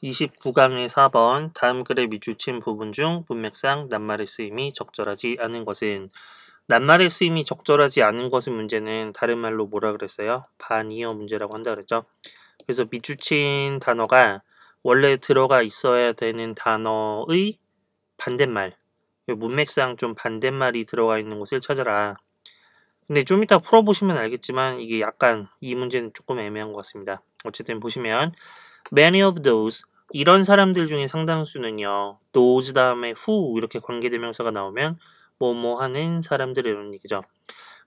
29강의 4번 다음 글의 밑줄친 부분 중 문맥상 낱말의 쓰임이 적절하지 않은 것은 낱말의 쓰임이 적절하지 않은 것은 문제는 다른 말로 뭐라 그랬어요? 반이어 문제라고 한다 그랬죠. 그래서 밑줄친 단어가 원래 들어가 있어야 되는 단어의 반대말, 문맥상 좀 반대말이 들어가 있는 곳을 찾아라. 근데 좀 이따 풀어보시면 알겠지만 이게 약간 이 문제는 조금 애매한 것 같습니다. 어쨌든 보시면 many of those 이런 사람들 중에 상당수는요. those 다음에 who 이렇게 관계대명사가 나오면 뭐뭐 하는 사람들 이런 얘기죠.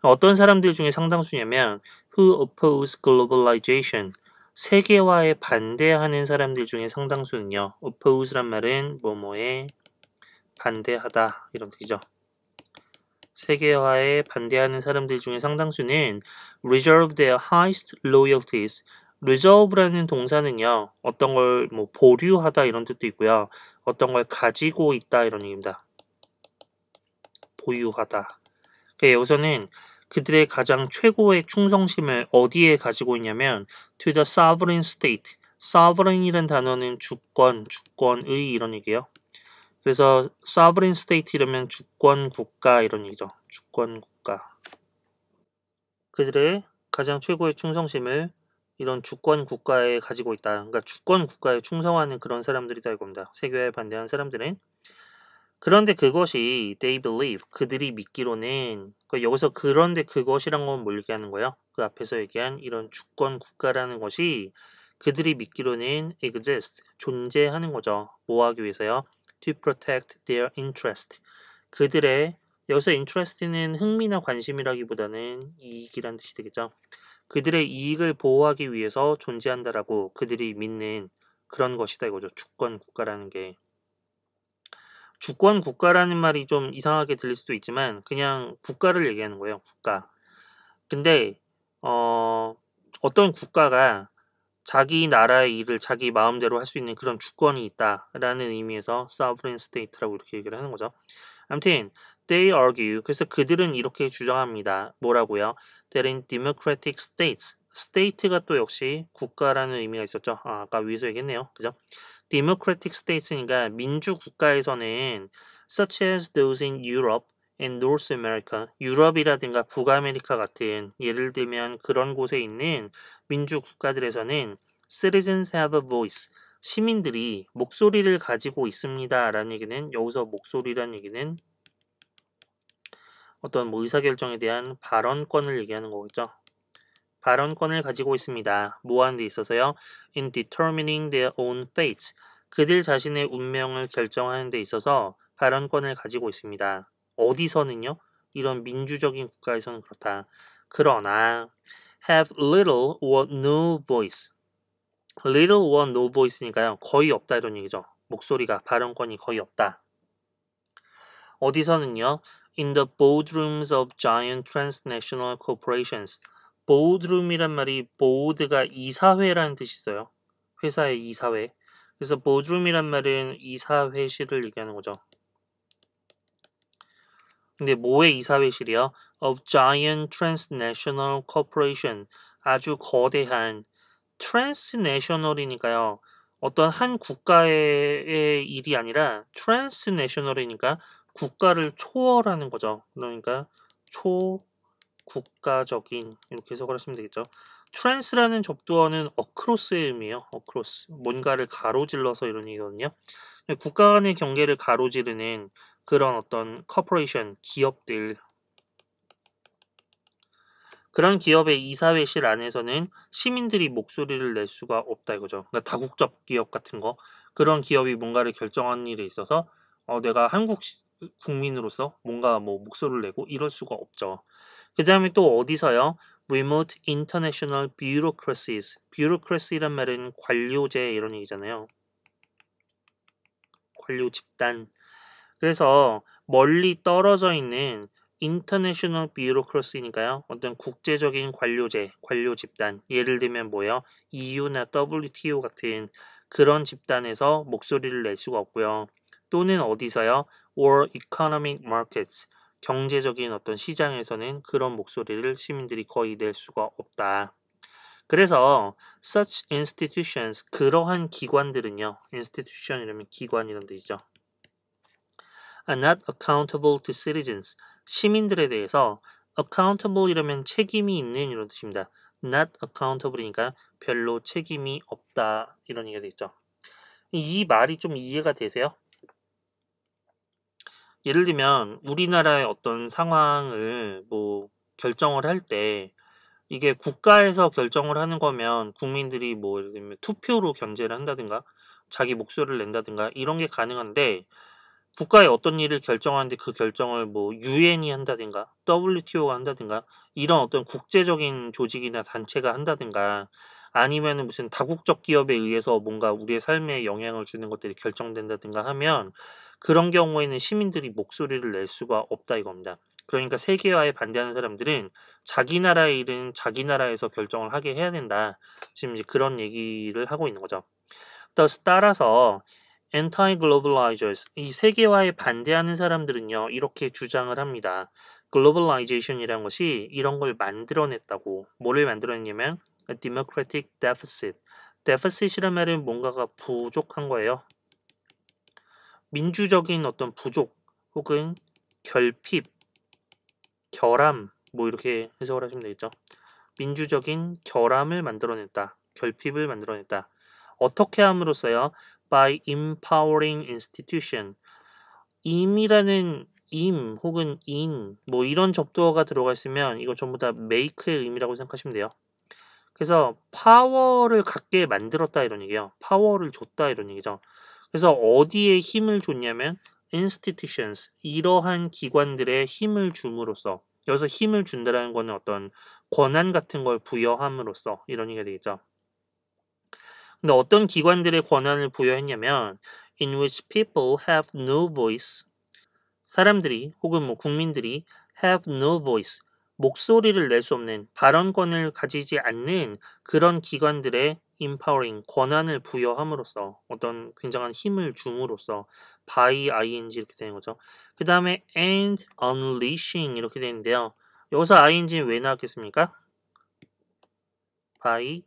어떤 사람들 중에 상당수냐면 who oppose globalization 세계화에 반대하는 사람들 중에 상당수는요. oppose란 말은 뭐뭐에 반대하다 이런 뜻이죠. 세계화에 반대하는 사람들 중에 상당수는 reserve their highest loyalties reserve라는 동사는요. 어떤 걸 뭐 보류하다 이런 뜻도 있고요. 어떤 걸 가지고 있다 이런 얘기입니다. 보유하다. 여기서는 그들의 가장 최고의 충성심을 어디에 가지고 있냐면 to the sovereign state. sovereign이라는 단어는 주권, 주권의 이런 얘기예요. 그래서 sovereign state 이러면 주권 국가 이런 얘기죠. 주권 국가. 그들의 가장 최고의 충성심을 이런 주권 국가에 가지고 있다. 그러니까 주권 국가에 충성하는 그런 사람들이다 이겁니다. 세계화에 반대하는 사람들은. 그런데 그것이 they believe 그들이 믿기로는 여기서 그런데 그것이란 건 뭘 얘기하는 거예요? 그 앞에서 얘기한 이런 주권 국가라는 것이 그들이 믿기로는 exist 존재하는 거죠. 뭐 하기 위해서요? To protect their interest 그들의 여기서 interest는 흥미나 관심이라기보다는 이익이란 뜻이 되겠죠. 그들의 이익을 보호하기 위해서 존재한다라고 그들이 믿는 그런 것이다 이거죠. 주권 국가라는 게. 주권 국가라는 말이 좀 이상하게 들릴 수도 있지만 그냥 국가를 얘기하는 거예요. 국가. 근데 어떤 국가가 자기 나라의 일을 자기 마음대로 할 수 있는 그런 주권이 있다라는 의미에서 sovereign state라고 이렇게 얘기를 하는 거죠. 아무튼 they argue 그래서 그들은 이렇게 주장합니다. 뭐라고요? That in democratic states state가 또 역시 국가라는 의미가 있었죠. 아까 위에서 얘기했네요. 그죠? democratic states니까 민주 국가에서는 such as those in Europe and North America 유럽이라든가 북아메리카 같은 예를 들면 그런 곳에 있는 민주 국가들에서는 citizens have a voice 시민들이 목소리를 가지고 있습니다 라는 얘기는 여기서 목소리라는 얘기는 어떤 뭐 의사결정에 대한 발언권을 얘기하는 거겠죠. 발언권을 가지고 있습니다. 뭐 하는 데 있어서요? In determining their own fates. 그들 자신의 운명을 결정하는 데 있어서 발언권을 가지고 있습니다. 어디서는요? 이런 민주적인 국가에서는 그렇다. 그러나 have little or no voice. little or no voice니까요. 거의 없다 이런 얘기죠. 목소리가 발언권이 거의 없다. 어디서는요? In the boardrooms of giant transnational corporations. boardroom이란 말이 board가 이사회라는 뜻이 있어요. 회사의 이사회. 그래서 boardroom이란 말은 이사회실을 얘기하는 거죠. 근데 뭐의 이사회실이요? Of giant transnational corporation. 아주 거대한 transnational이니까요. 어떤 한 국가의 일이 아니라 transnational이니까 국가를 초월하는 거죠. 그러니까 초국가적인 이렇게 해석을 하시면 되겠죠. trans라는 접두어는 across의 의미예요. across. 뭔가를 가로질러서 이런 얘기거든요. 국가 간의 경계를 가로지르는 그런 어떤 corporation, 기업들 그런 기업의 이사회실 안에서는 시민들이 목소리를 낼 수가 없다 이거죠. 그러니까 다국적 기업 같은 거 그런 기업이 뭔가를 결정하는 일에 있어서 내가 한국 국민으로서 뭔가 뭐 목소리를 내고 이럴 수가 없죠. 그 다음에 또 어디서요? Remote International Bureaucracies. Bureaucracy란 말은 관료제 이런 얘기잖아요. 관료 집단. 그래서 멀리 떨어져 있는 인터내셔널 비유로크러시니까요. 어떤 국제적인 관료제, 관료 집단. 예를 들면 뭐예요? EU나 WTO 같은 그런 집단에서 목소리를 낼 수가 없고요. 또는 어디서요? Or economic markets. 경제적인 어떤 시장에서는 그런 목소리를 시민들이 거의 낼 수가 없다. 그래서 such institutions 그러한 기관들은요. institution 이라면 기관 이런 뜻이죠. are not accountable to citizens 시민들에 대해서 accountable 이라면 책임이 있는 이런 뜻입니다. not accountable이니까 별로 책임이 없다 이런 얘기가 되겠죠. 이 말이 좀 이해가 되세요? 예를 들면 우리나라의 어떤 상황을 뭐 결정을 할 때 이게 국가에서 결정을 하는 거면 국민들이 뭐 예를 들면 투표로 견제를 한다든가 자기 목소리를 낸다든가 이런 게 가능한데 국가의 어떤 일을 결정하는데 그 결정을 뭐 유엔이 한다든가 WTO가 한다든가 이런 어떤 국제적인 조직이나 단체가 한다든가 아니면은 무슨 다국적 기업에 의해서 뭔가 우리의 삶에 영향을 주는 것들이 결정된다든가 하면 그런 경우에는 시민들이 목소리를 낼 수가 없다 이겁니다. 그러니까 세계화에 반대하는 사람들은 자기 나라의 일은 자기 나라에서 결정을 하게 해야 된다. 지금 이제 그런 얘기를 하고 있는 거죠. thus 따라서 anti-globalizers, 이 세계화에 반대하는 사람들은요, 이렇게 주장을 합니다. globalization이라는 것이 이런 걸 만들어냈다고. 뭐를 만들어냈냐면 a democratic deficit. deficit이란 말은 뭔가가 부족한 거예요. 민주적인 어떤 부족 혹은 결핍, 결함 뭐 이렇게 해석을 하시면 되겠죠. 민주적인 결함을 만들어냈다. 결핍을 만들어냈다. 어떻게 함으로써요? by empowering institution. 임이라는 임 혹은 인 뭐 이런 접두어가 들어가 있으면 이거 전부 다 make의 의미라고 생각하시면 돼요. 그래서 파워를 갖게 만들었다 이런 얘기예요. 파워를 줬다 이런 얘기죠. 그래서 어디에 힘을 줬냐면 institutions 이러한 기관들의 힘을 줌으로써 여기서 힘을 준다라는 거는 어떤 권한 같은 걸 부여함으로써 이런 얘기가 되겠죠. 근데 어떤 기관들의 권한을 부여했냐면 in which people have no voice 사람들이 혹은 뭐 국민들이 have no voice 목소리를 낼 수 없는 발언권을 가지지 않는 그런 기관들의 empowering 권한을 부여함으로써 어떤 굉장한 힘을 줌으로써 by ing 이렇게 되는 거죠. 그 다음에 and unleashing 이렇게 되는데요. 여기서 ing는 왜 나왔겠습니까? by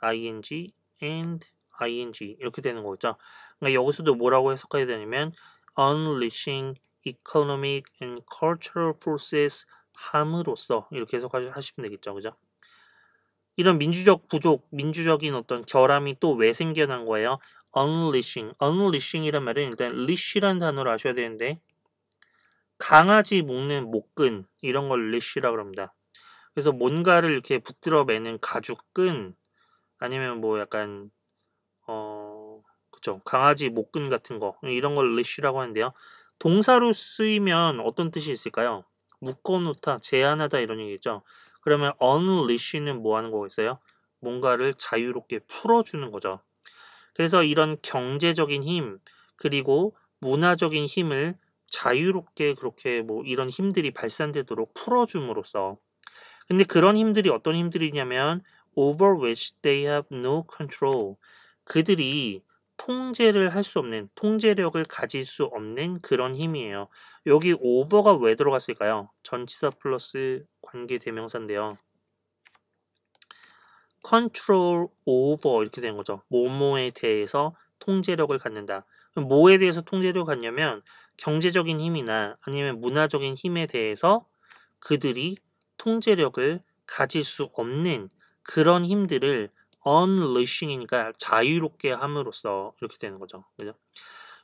ing and ing 이렇게 되는 거죠. 그러니까 여기서도 뭐라고 해석해야 되냐면 unleashing economic and cultural forces 함으로써 이렇게 해석하시면 되겠죠. 그죠? 이런 민주적 부족, 민주적인 어떤 결함이 또 왜 생겨난 거예요? unleashing. unleashing이란 말은 일단 leash라는 단어를 아셔야 되는데 강아지 묶는 목끈 이런 걸 leash라고 합니다. 그래서 뭔가를 이렇게 붙들어 매는 가죽끈 아니면 뭐 약간 그쵸 강아지 목끈 같은 거 이런 걸 leash라고 하는데요. 동사로 쓰이면 어떤 뜻이 있을까요? 묶어놓다, 제한하다 이런 얘기죠. 그러면 unleash는 뭐 하는 거겠어요? 뭔가를 자유롭게 풀어주는 거죠. 그래서 이런 경제적인 힘 그리고 문화적인 힘을 자유롭게 그렇게 뭐 이런 힘들이 발산되도록 풀어줌으로써 근데 그런 힘들이 어떤 힘들이냐면 over which they have no control 그들이 통제를 할 수 없는 통제력을 가질 수 없는 그런 힘이에요. 여기 over가 왜 들어갔을까요? 전치사 플러스 관계 대명사인데요. control over 이렇게 되는 거죠. 뭐뭐에 대해서 통제력을 갖는다. 그럼 뭐에 대해서 통제력을 갖냐면 경제적인 힘이나 아니면 문화적인 힘에 대해서 그들이 통제력을 가질 수 없는 그런 힘들을 unleashing이니까 자유롭게 함으로써 이렇게 되는 거죠. 그죠?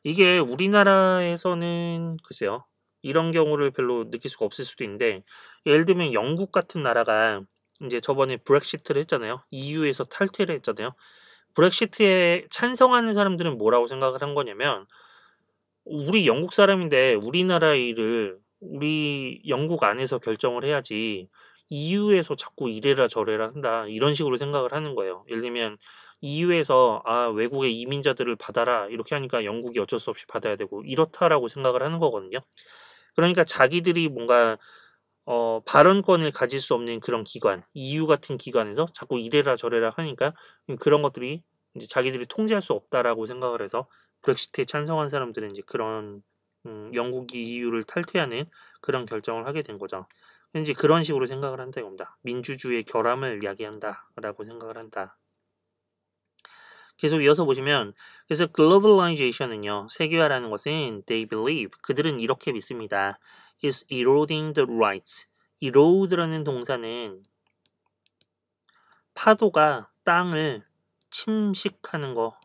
이게 우리나라에서는 글쎄요. 이런 경우를 별로 느낄 수가 없을 수도 있는데 예를 들면 영국 같은 나라가 이제 저번에 브렉시트를 했잖아요. EU에서 탈퇴를 했잖아요. 브렉시트에 찬성하는 사람들은 뭐라고 생각을 한 거냐면 우리 영국 사람인데 우리나라 일을 우리 영국 안에서 결정을 해야지 EU에서 자꾸 이래라 저래라 한다 이런 식으로 생각을 하는 거예요. 예를 들면 EU에서 외국의 이민자들을 받아라 이렇게 하니까 영국이 어쩔 수 없이 받아야 되고 이렇다라고 생각을 하는 거거든요. 그러니까 자기들이 뭔가 발언권을 가질 수 없는 그런 기관, EU 같은 기관에서 자꾸 이래라 저래라 하니까 그런 것들이 이제 자기들이 통제할 수 없다라고 생각을 해서 브렉시트에 찬성한 사람들은 이제 그런 영국이 EU를 탈퇴하는 그런 결정을 하게 된 거죠. 왠지 그런 식으로 생각을 한다 이겁니다. 민주주의의 결함을 야기한다 라고 생각을 한다. 계속 이어서 보시면 그래서 globalization은요. 세계화라는 것은 they believe 그들은 이렇게 믿습니다. is eroding the rights. erode라는 동사는 파도가 땅을 침식하는 거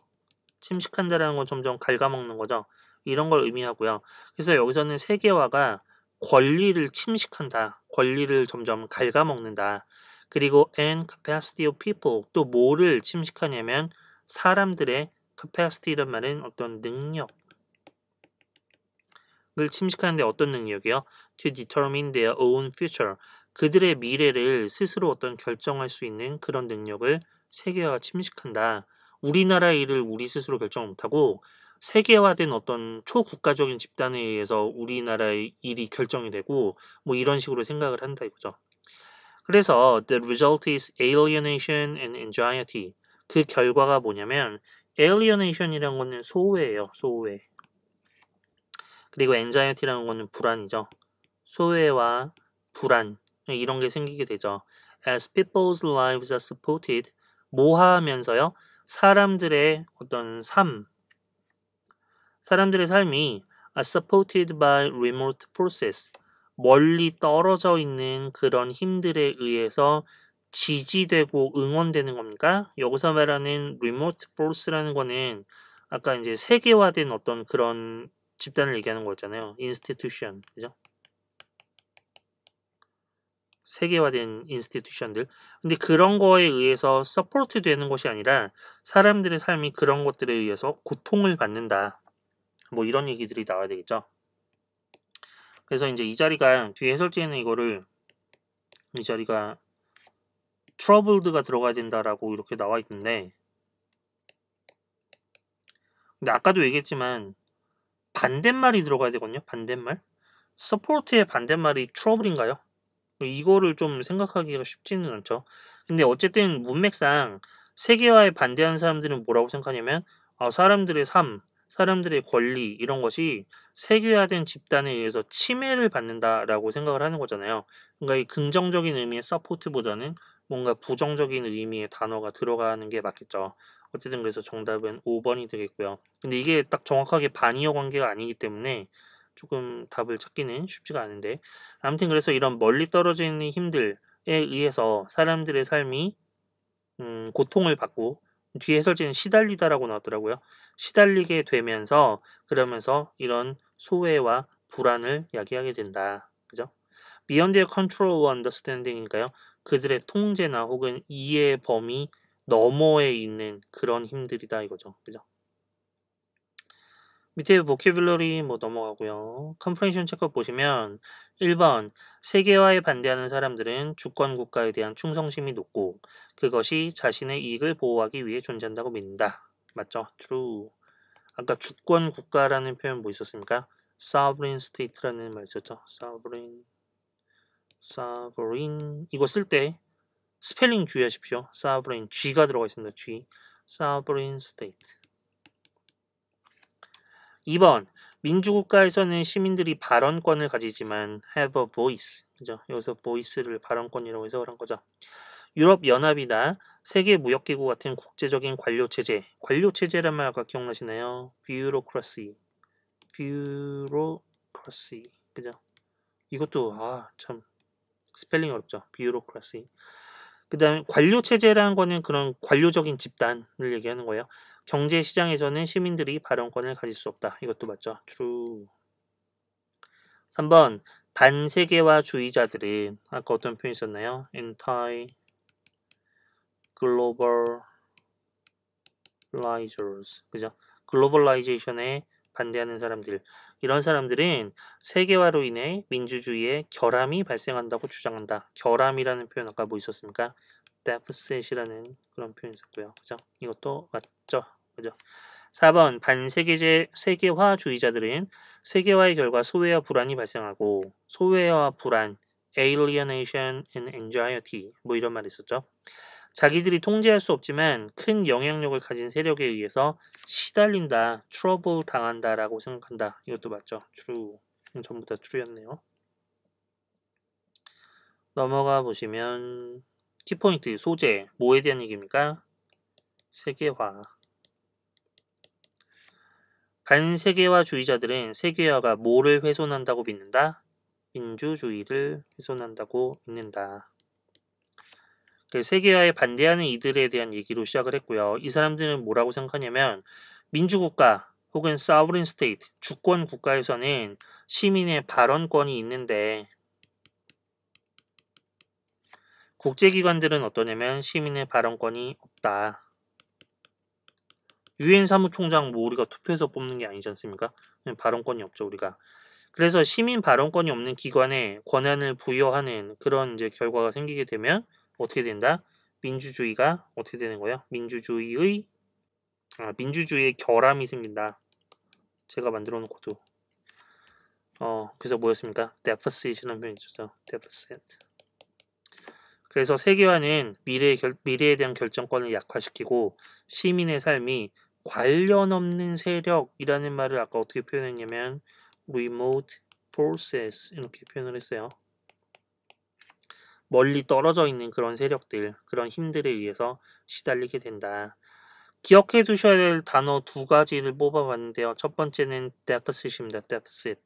침식한다라는 건 점점 갉아먹는 거죠. 이런 걸 의미하고요. 그래서 여기서는 세계화가 권리를 침식한다. 권리를 점점 갉아먹는다. 그리고 and capacity of people 또 뭐를 침식하냐면 사람들의 capacity란 말은 어떤 능력을 침식하는데 어떤 능력이요? To determine their own future 그들의 미래를 스스로 어떤 결정할 수 있는 그런 능력을 세계화가 침식한다. 우리나라의 일을 우리 스스로 결정 못하고 세계화된 어떤 초국가적인 집단에 의해서 우리나라의 일이 결정이 되고 뭐 이런 식으로 생각을 한다 이거죠. 그래서 the result is alienation and anxiety. 그 결과가 뭐냐면 alienation이라는 거는 소외예요. 소외. 그리고 anxiety라는 거는 불안이죠. 소외와 불안 이런 게 생기게 되죠. As people's lives are supported 모하면서요. 사람들의 어떤 사람들의 삶이 are supported by remote forces 멀리 떨어져 있는 그런 힘들에 의해서 지지되고 응원되는 겁니까? 여기서 말하는 remote force라는 거는 아까 이제 세계화된 어떤 그런 집단을 얘기하는 거였잖아요. institution, 그죠? 세계화된 인스티튜션들. 근데 그런 거에 의해서 서포트 되는 것이 아니라 사람들의 삶이 그런 것들에 의해서 고통을 받는다. 뭐 이런 얘기들이 나와야 되겠죠. 그래서 이제 이 자리가 뒤에 해설지에는 이거를 이 자리가 troubled가 들어가야 된다라고 이렇게 나와 있는데 근데 아까도 얘기했지만 반대말이 들어가야 되거든요. 반대말. support의 반대말이 trouble인가요? 이거를 좀 생각하기가 쉽지는 않죠. 근데 어쨌든 문맥상 세계화에 반대하는 사람들은 뭐라고 생각하냐면 사람들의 삶, 사람들의 권리 이런 것이 세계화된 집단에 의해서 침해를 받는다라고 생각을 하는 거잖아요. 그러니까 이 긍정적인 의미의 서포트보다는 뭔가 부정적인 의미의 단어가 들어가는 게 맞겠죠. 어쨌든 그래서 정답은 5번이 되겠고요. 근데 이게 딱 정확하게 반이어 관계가 아니기 때문에 조금 답을 찾기는 쉽지가 않은데 아무튼 그래서 이런 멀리 떨어져 있는 힘들에 의해서 사람들의 삶이 고통을 받고 뒤에 해설지는 시달리다라고 나왔더라고요. 시달리게 되면서 그러면서 이런 소외와 불안을 야기하게 된다. 그죠? Beyond their control or understanding이니까요. 그들의 통제나 혹은 이해 범위 너머에 있는 그런 힘들이다 이거죠. 그죠? 밑에 vocabulary 뭐 넘어가고요. comprehension 체크 보시면 1번 세계화에 반대하는 사람들은 주권 국가에 대한 충성심이 높고 그것이 자신의 이익을 보호하기 위해 존재한다고 믿는다. 맞죠? true. 아까 주권 국가라는 표현 뭐 있었습니까? sovereign state라는 말 있었죠. sovereign 이거 쓸 때 스펠링 주의하십시오. sovereign G가 들어가 있습니다. G. sovereign state. 2번 민주국가에서는 시민들이 발언권을 가지지만 have a voice. 그죠? 여기서 voice를 발언권이라고 해석을 한 거죠. 유럽연합이나 세계무역기구 같은 국제적인 관료체제. 관료체제란 말 아까 기억나시나요? bureaucracy. 그죠? 이것도 참 스펠링 어렵죠. bureaucracy. 그 다음에 관료체제라는 거는 그런 관료적인 집단을 얘기하는 거예요. 경제시장에서는 시민들이 발언권을 가질 수 없다. 이것도 맞죠. true. 3번 반세계화주의자들은 아까 어떤 표현이 있었나요? anti-globalizers 그죠? 글로벌라이제이션에 반대하는 사람들 이런 사람들은 세계화로 인해 민주주의의 결함이 발생한다고 주장한다. 결함이라는 표현 아까 뭐 있었습니까? deficit이라는 그런 표현이 있었고요. 그죠? 이것도 맞죠? 그죠? 4번 세계화주의자들은 세계화의 결과 소외와 불안이 발생하고 소외와 불안, alienation and anxiety 뭐 이런 말이 있었죠. 자기들이 통제할 수 없지만 큰 영향력을 가진 세력에 의해서 시달린다, trouble 당한다라고 생각한다. 이것도 맞죠. true. 전부 다 true였네요. 넘어가 보시면 키포인트, 소재, 뭐에 대한 얘기입니까? 세계화. 반세계화주의자들은 세계화가 뭐를 훼손한다고 믿는다? 민주주의를 훼손한다고 믿는다. 세계화에 반대하는 이들에 대한 얘기로 시작을 했고요. 이 사람들은 뭐라고 생각하냐면 민주국가 혹은 sovereign state, 주권 국가에서는 시민의 발언권이 있는데 국제기관들은 어떠냐면 시민의 발언권이 없다. 유엔 사무총장 뭐 우리가 투표해서 뽑는 게 아니지 않습니까? 발언권이 없죠 우리가. 그래서 시민 발언권이 없는 기관에 권한을 부여하는 그런 이제 결과가 생기게 되면 어떻게 된다? 민주주의가 어떻게 되는 거예요? 민주주의의 결함이 생긴다. 제가 만들어 놓은 코드. 그래서 뭐였습니까? deficit이라는 표현이 있었죠. deficit. 그래서 세계화는 미래에 대한 결정권을 약화시키고 시민의 삶이 관련 없는 세력이라는 말을 아까 어떻게 표현했냐면 remote forces 이렇게 표현을 했어요. 멀리 떨어져 있는 그런 세력들, 그런 힘들에 의해서 시달리게 된다. 기억해 두셔야 될 단어 두 가지를 뽑아봤는데요. 첫 번째는 deficit입니다. deficit.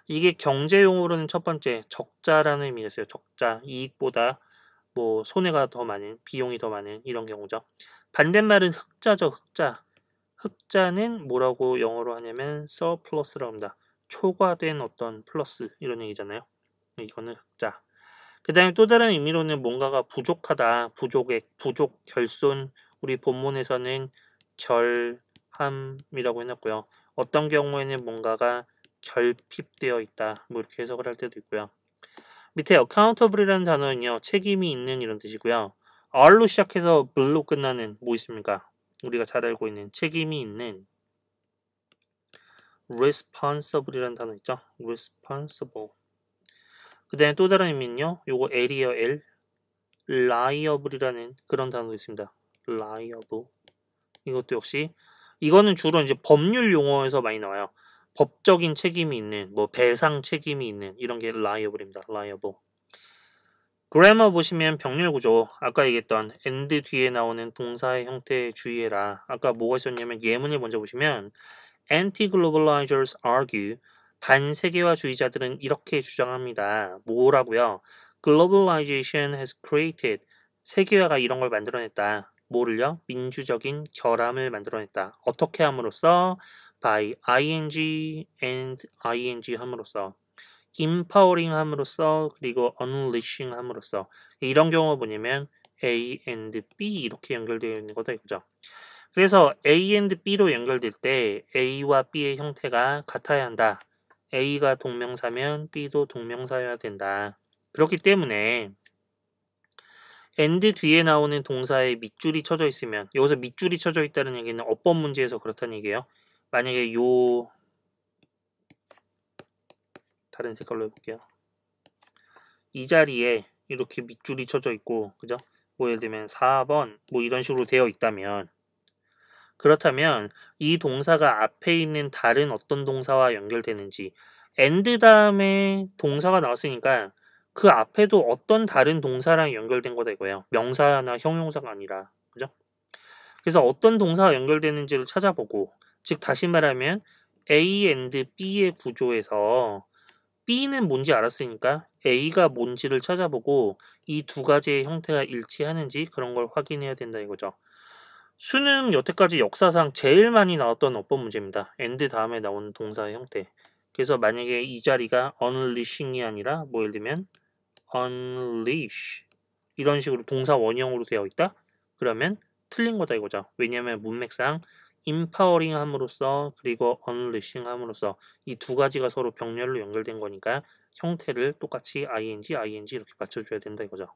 이게 경제용어로는 첫 번째 적자라는 의미가 있어요. 적자, 이익보다 뭐 손해가 더 많은, 비용이 더 많은 이런 경우죠. 반대말은 흑자죠. 흑자. 흑자는 뭐라고 영어로 하냐면 surplus라고 합니다. 초과된 어떤 플러스 이런 얘기잖아요. 이거는 흑자. 그 다음에 또 다른 의미로는 뭔가가 부족하다, 부족액, 부족, 결손. 우리 본문에서는 결함이라고 해놨고요. 어떤 경우에는 뭔가가 결핍되어 있다, 뭐 이렇게 해석을 할 때도 있고요. 밑에 accountable이라는 단어는요, 책임이 있는 이런 뜻이고요. R로 시작해서 B로 끝나는 뭐 있습니까? 우리가 잘 알고 있는 책임이 있는 responsible이라는 단어 있죠? responsible. 그 다음에 또 다른 의미는요, 요거 L이에요, L. liable이라는 그런 단어도 있습니다. liable. 이것도 역시, 이거는 주로 이제 법률 용어에서 많이 나와요. 법적인 책임이 있는, 뭐 배상 책임이 있는 이런 게 liable입니다. liable. 그래머 보시면 병렬 구조, 아까 얘기했던 and 뒤에 나오는 동사의 형태에 주의해라. 아까 뭐가 있었냐면 예문을 먼저 보시면 anti-globalizers argue, 반세계화주의자들은 이렇게 주장합니다. 뭐라고요? Globalization has created, 세계화가 이런 걸 만들어냈다. 뭐를요? 민주적인 결함을 만들어냈다. 어떻게 함으로써? by ing and ing 함으로써, empowering 함으로써, 그리고 unleashing 함으로써. 이런 경우 뭐냐면 A and B 이렇게 연결되어 있는 거다 이거죠. 그래서 A and B로 연결될 때 A와 B의 형태가 같아야 한다. A가 동명사면 B도 동명사여야 된다. 그렇기 때문에 and 뒤에 나오는 동사에 밑줄이 쳐져 있으면, 여기서 밑줄이 쳐져 있다는 얘기는 어법 문제에서 그렇다는 얘기예요. 만약에 다른 색깔로 해볼게요. 이 자리에 이렇게 밑줄이 쳐져 있고, 그죠? 뭐 예를 들면 4번 뭐 이런 식으로 되어 있다면, 그렇다면 이 동사가 앞에 있는 다른 어떤 동사와 연결되는지, and 다음에 동사가 나왔으니까 그 앞에도 어떤 다른 동사랑 연결된 거다 이거예요. 명사나 형용사가 아니라. 그죠? 그래서 어떤 동사가 연결되는지를 찾아보고, 즉 다시 말하면 A and B의 구조에서 B는 뭔지 알았으니까 A가 뭔지를 찾아보고 이 두 가지의 형태가 일치하는지 그런 걸 확인해야 된다 이거죠. 수능 여태까지 역사상 제일 많이 나왔던 어법 문제입니다. and 다음에 나오는 동사의 형태. 그래서 만약에 이 자리가 unleashing이 아니라 뭐 예를 들면 unleash 이런 식으로 동사 원형으로 되어 있다? 그러면 틀린 거다 이거죠. 왜냐하면 문맥상 empowering 함으로써 그리고 unleashing 함으로써 이 두 가지가 서로 병렬로 연결된 거니까 형태를 똑같이 ing 이렇게 맞춰줘야 된다 이거죠.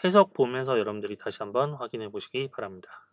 해석 보면서 여러분들이 다시 한번 확인해 보시기 바랍니다.